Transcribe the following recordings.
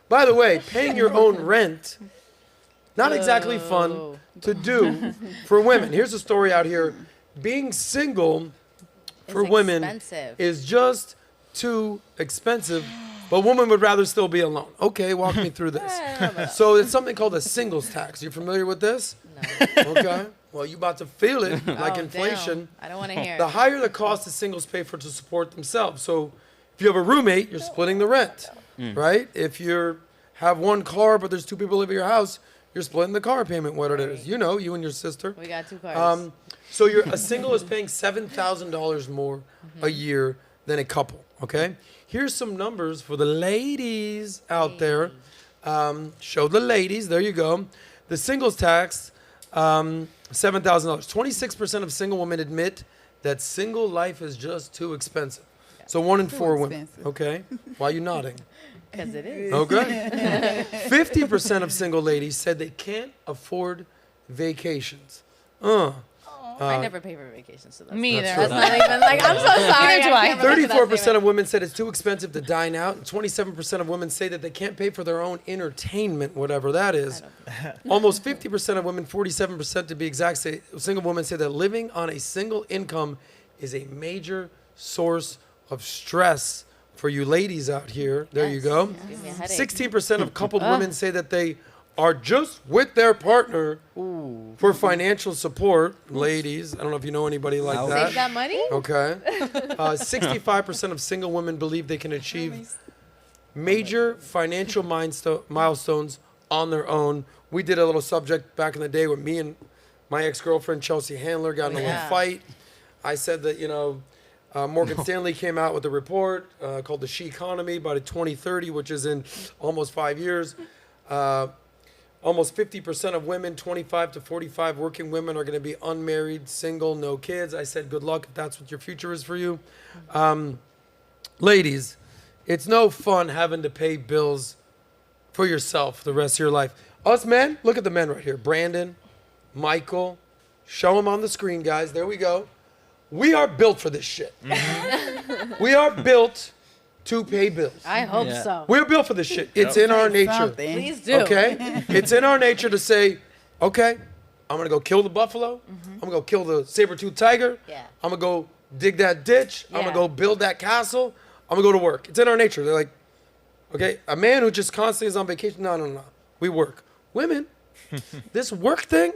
By the way, paying your own rent, not exactly fun to do for women. Here's a story out here. Being single for women is just too expensive, but women would rather still be alone. Okay, walk me through this. So it's something called a singles tax. You familiar with this? No. Okay. Well, you about to feel it, like inflation. Damn. I don't want to hear it. The higher the cost the singles pay for to support themselves. So if you have a roommate, you're splitting the rent, right? If you have one car, but there's two people live in your house, you're splitting the car payment, what it is. You know, you and your sister. We got 2 cars. So a single is paying $7,000 more a year than a couple, okay? Here's some numbers for the ladies out there. Show the ladies, there you go. The singles tax, $7,000. 26% of single women admit that single life is just too expensive. So 1 in 4 women, okay? Why are you nodding? Because it is. Okay. 50% of single ladies said they can't afford vacations. I never pay for vacations, so that's Me either. That's not even like, I'm so sorry. Neither do I. can't relate to that 34% statement. of women said it's too expensive to dine out, and 27% of women say that they can't pay for their own entertainment, whatever that is. Almost 50% of women, 47% to be exact, say single women say that living on a single income is a major source of stress for you ladies out here. There you go. Gives me a headache. 16% of coupled women say that they are just with their partner for financial support. Ladies, I don't know if you know anybody like Save that. that money? Okay. 65% of single women believe they can achieve major financial milestones on their own. We did a little subject back in the day with me and my ex-girlfriend, Chelsea Handler, got in a little fight. I said that, Morgan Stanley came out with a report called The She Economy by 2030, which is in almost 5 years. Almost 50% of women, 25 to 45 working women, are going to be unmarried, single, no kids. I said, good luck if that's what your future is for you. Ladies, it's no fun having to pay bills for yourself the rest of your life. Us men, look at the men right here. Brandon, Michael, show them on the screen, guys. There we go. We are built for this shit. We are built to pay bills. I hope so. We're built for this shit. It's in our nature. Please do. Okay? It's in our nature to say, okay, I'm going to go kill the buffalo. I'm going to go kill the saber-toothed tiger. Yeah. I'm going to go dig that ditch. I'm going Yeah. to go build that castle. I'm going to go to work. It's in our nature. They're like, okay, a man who just constantly is on vacation, no. We work. Women, this work thing,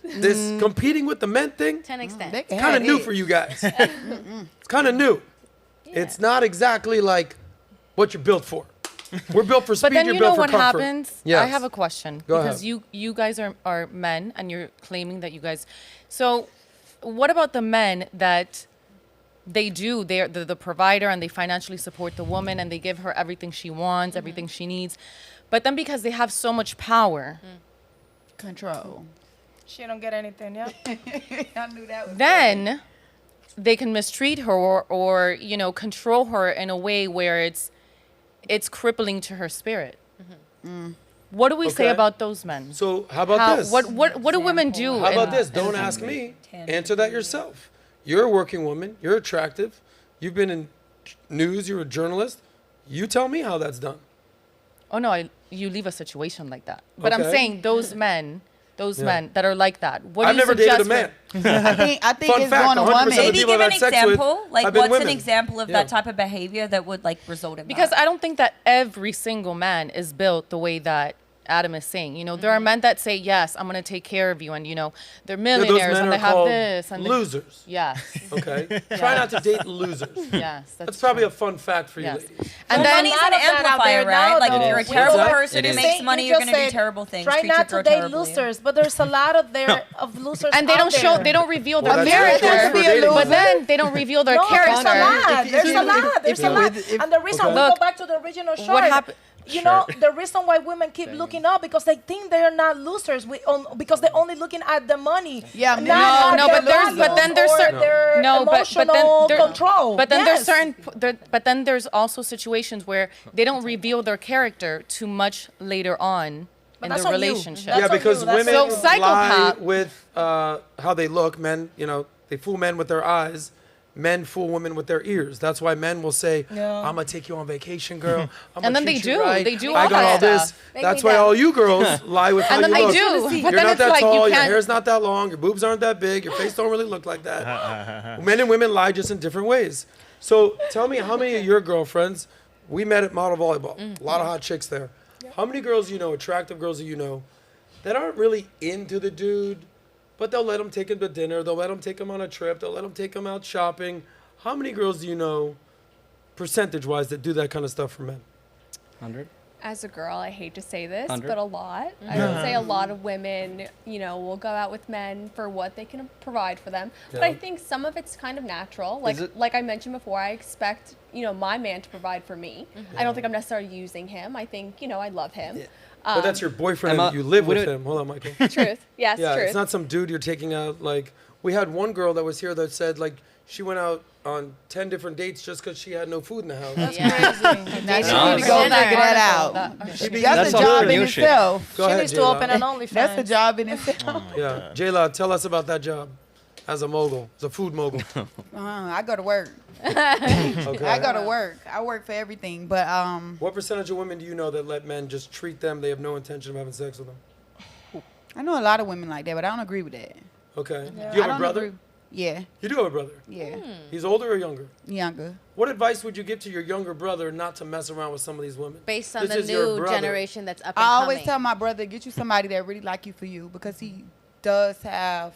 this competing with the men thing, To an extent. it's kind of new for you guys. It's kind of new. It's not exactly like what you're built for. We're built for speed, But then you're you built know for what comfort. happens? Yes. I have a question. Go because ahead. you guys are men and you're claiming that you guys. So what about the men that they're the provider and they financially support the woman and they give her everything she wants, everything she needs. But then because they have so much power, Control. She don't get anything, yeah. I knew that was then they can mistreat her or control her in a way where it's crippling to her spirit. What do we say Okay. about those men? So how about this? What do women do? How about in- this? Don't ask me. Answer that yourself. You're a working woman. You're attractive. You've been in news. You're a journalist. You tell me how that's done. Oh no, you leave a situation like that. But I'm Okay. saying those men that are like that. What I've do you never dated a suggest man. I think Fun it's fact, going to 100% of woman. the Maybe people give I've an had sex with example. Like, have been what's an women. example of Yeah. that type of behavior that would like result in Because that? I don't think that every single man is built the way that Adam is saying. There are men that say, yes, I'm going to take care of you. And, they're Yeah, those millionaires men and are they have called this. And losers. Yes. Okay? Try not to date losers. Yes. That's probably a fun fact for you Yes. ladies. And Well, then money's an amplifier, right? Like, if you're a terrible What's that? person who It makes is. money, you're going to do terrible things. Try Treat not your to girl date terribly. losers, but there's a lot of losers and they out don't show, there. they don't reveal Well, their that's character. good for dating. But then they don't reveal their No, character. there's a lot. If- There's if- a lot. if- There's if- a lot. if- And the reason Okay. we go Look, back to the original short. what happened? The reason why women keep looking up because they think they're not losers. Because they're only looking at the money. Yeah, not no, at but their then values there's or certain their emotional control. But then Yes. but then there's also situations where they don't reveal their character too much later on in that's the on you. relationship. That's Yeah, on because you. That's women So lie psychopath- with how they look. Men, they fool men with their eyes. men fool women with their ears. That's why men will say, Yeah. I'm going to take you on vacation, girl. And then they do. Right. They do I all got that all this. stuff. That's why all you girls lie with how And then you they look. do. But You're then not it's that like tall, you your can't. hair's not that long, your boobs aren't that big, your face don't really look like that. Men and women lie just in different ways. So tell me, how many of your girlfriends, we met at Model Volleyball, a lot of hot chicks there. How many girls you know, attractive girls that you know, that aren't really into the dude, but they'll let him take him to dinner, they'll let him take him on a trip, they'll let him take him out shopping. How many girls do you know, percentage-wise, that do that kind of stuff for men? 100. As a girl, I hate to say this, 100? but a lot. I would say a lot of women, will go out with men for what they can provide for them. But I think some of it's kind of natural. Like I mentioned before, I expect, my man to provide for me. I don't think I'm necessarily using him. I think, I love him. But that's your boyfriend and you live with him. Hold on, Michael. Truth. Yes, Yeah, truth. it's not some dude you're taking out. Like, we had one girl that was here that said, like, she went out on 10 different dates just because she had no food in the house. Now she No, need to go Dinner. figure that out. That- She be That's using a job in entrepreneurship. itself. Go She ahead, needs to J-Lo. open an OnlyFans. That's a job in itself. Yeah. J-Lo, tell us about that job as a mogul, as a food mogul. I go to work. Okay. I go to work. I work for everything. But What percentage of women do you know that let men just treat them, they have no intention of having sex with them? I know a lot of women like that, but I don't agree with that. Okay. I Do you have a don't brother? agree. Yeah, You do have a brother. yeah. He's older or younger? Younger. What advice would you give to your younger brother not to mess around with some of these women? Based on This the is your new brother. generation that's up and I coming. always tell my brother, get you somebody that really like you for you, because he does have,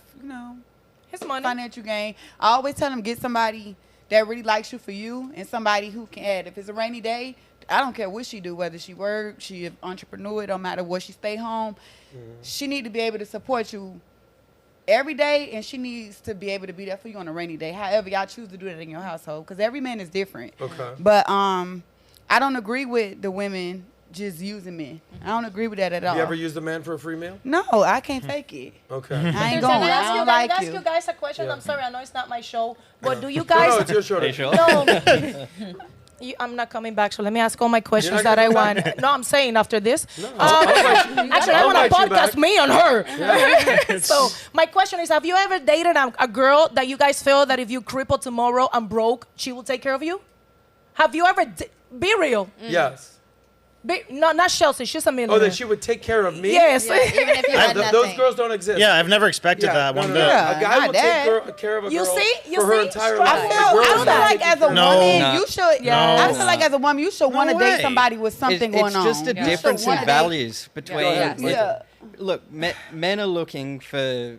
His money. financial gain. I always tell him, get somebody that really likes you for you, and somebody who can, if it's a rainy day, I don't care what she do, whether she work, she an entrepreneur, it don't matter what, she stay home. She need to be able to support you every day, and she needs to be able to be there for you on a rainy day. However y'all choose to do that in your household, because every man is different. Okay. But I don't agree with the women just using men. I don't agree with that at all. You ever used a man for a free meal? No, I can't fake it. Okay. I ain't Can going. I I ask don't you, like ask you. you guys a question? Yeah. I'm sorry, I know it's not my show, but do you No, guys? it's your show. Hey, sure. No, I'm not coming back. So let me ask all my questions not that I coming want. No, I'm saying after this. I'll Actually, I want to invite you podcast back. me on her. So my question is: have you ever dated a girl that you guys feel that if you cripple tomorrow and broke, she will take care of you? Have you ever? Be real. Yes. No, not Chelsea. She's a millionaire. Oh, that she would take care of me? Yes. Yeah, even if you had Those nothing. girls don't exist. Yeah, I've never expected Yeah, that no, one no, bit. no. Yeah, A guy not will that. take care of a You girl see? You for her see? entire Strong. life. I The feel girl is not like taking as a care of No. woman, No. you should. Yes. I feel like as a woman, you should want to date way. somebody with something it's going on. just a You difference should in wanna date- values between. Yes. like, Yeah. Look, men are looking for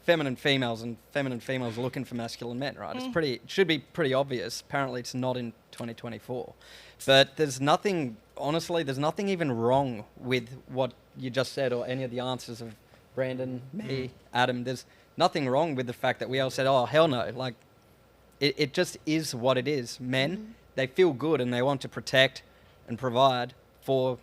feminine females, and feminine females are looking for masculine men, right? It should be pretty obvious. Apparently, it's not in 2024. But there's nothing, honestly, there's nothing even wrong with what you just said or any of the answers of Brandon, me, Adam. There's nothing wrong with the fact that we all said, oh, hell no. Like, it just is what it is. Men, they feel good and they want to protect and provide for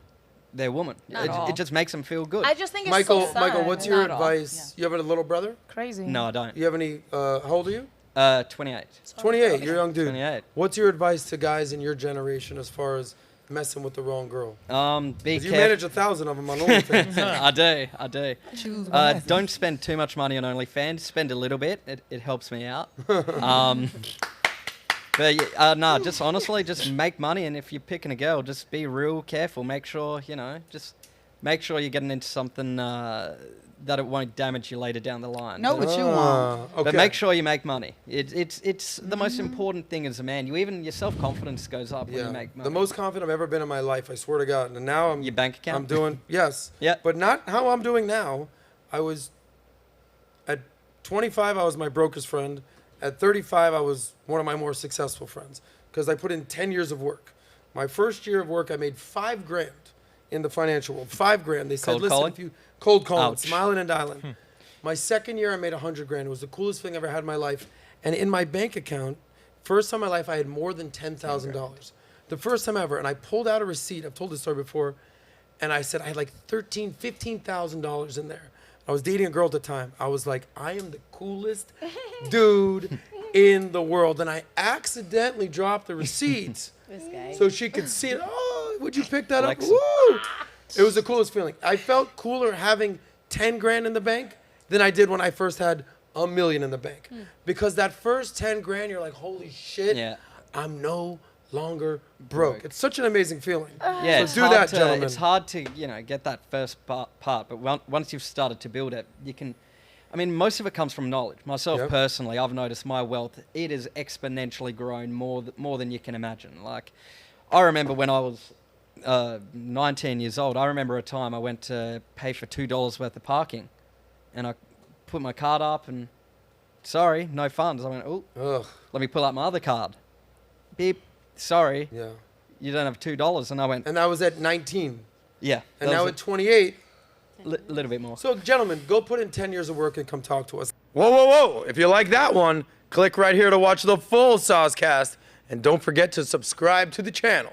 their woman. It just makes them feel good. I just think it's Michael, so sad. Michael, what's your Not all, advice? You have a little brother? Crazy. No, I don't. You have any, how old are you? 28. 28, you're a young dude. 28. What's your advice to guys in your generation as far as messing with the wrong girl? Be 'Cause you careful. manage 1,000 of them on OnlyFans. I do. Choose wisely. Don't spend too much money on OnlyFans. Spend a little bit. It helps me out. But no, just honestly, just make money. And if you're picking a girl, just be real careful. Make sure, just make sure you're getting into something that it won't damage you later down the line. Know what you want. Okay. But make sure you make money. It's the most important thing as a man. Your self-confidence goes up when you make money. The most confident I've ever been in my life, I swear to God. And now I'm Your bank account? I'm doing yes. Yeah. But not how I'm doing now. I was at 25, I was my broker's friend. At 35, I was one of my more successful friends because I put in 10 years of work. My first year of work, I made $5,000 in the financial world. $5,000. They said, Cold listen, calling? if you cold calling, Ouch. smiling and dialing. My second year, I made $100,000. It was the coolest thing I ever had in my life. And in my bank account, first time in my life, I had more than $10,000. The first time ever. And I pulled out a receipt. I've told this story before. And I said I had like $13,000, $15,000 in there. I was dating a girl at the time. I was like, I am the coolest dude in the world. And I accidentally dropped the receipts This guy. so she could see it. Oh, would you pick that up? Flex. Woo! It was the coolest feeling. I felt cooler having $10,000 in the bank than I did when I first had $1 million in the bank. Because that first 10 grand, you're like, holy shit, I'm no longer broke. It's such an amazing feeling. Yeah, so do that, gentlemen. It's hard to, get that first part, but once you've started to build it, you can. I mean, most of it comes from knowledge. Myself personally, I've noticed my wealth, it has exponentially grown more than you can imagine. Like, I remember when I was 19 years old, I remember a time I went to pay for $2 worth of parking, and I put my card up and, sorry, no funds. I went, oh, let me pull out my other card. Beep, sorry, you don't have $2. And I went... And I was at 19. Yeah. And now at 28... little bit more. So, gentlemen, go put in 10 years of work and come talk to us. Whoa, whoa, whoa. If you like that one, click right here to watch the full SOSCAST. And don't forget to subscribe to the channel.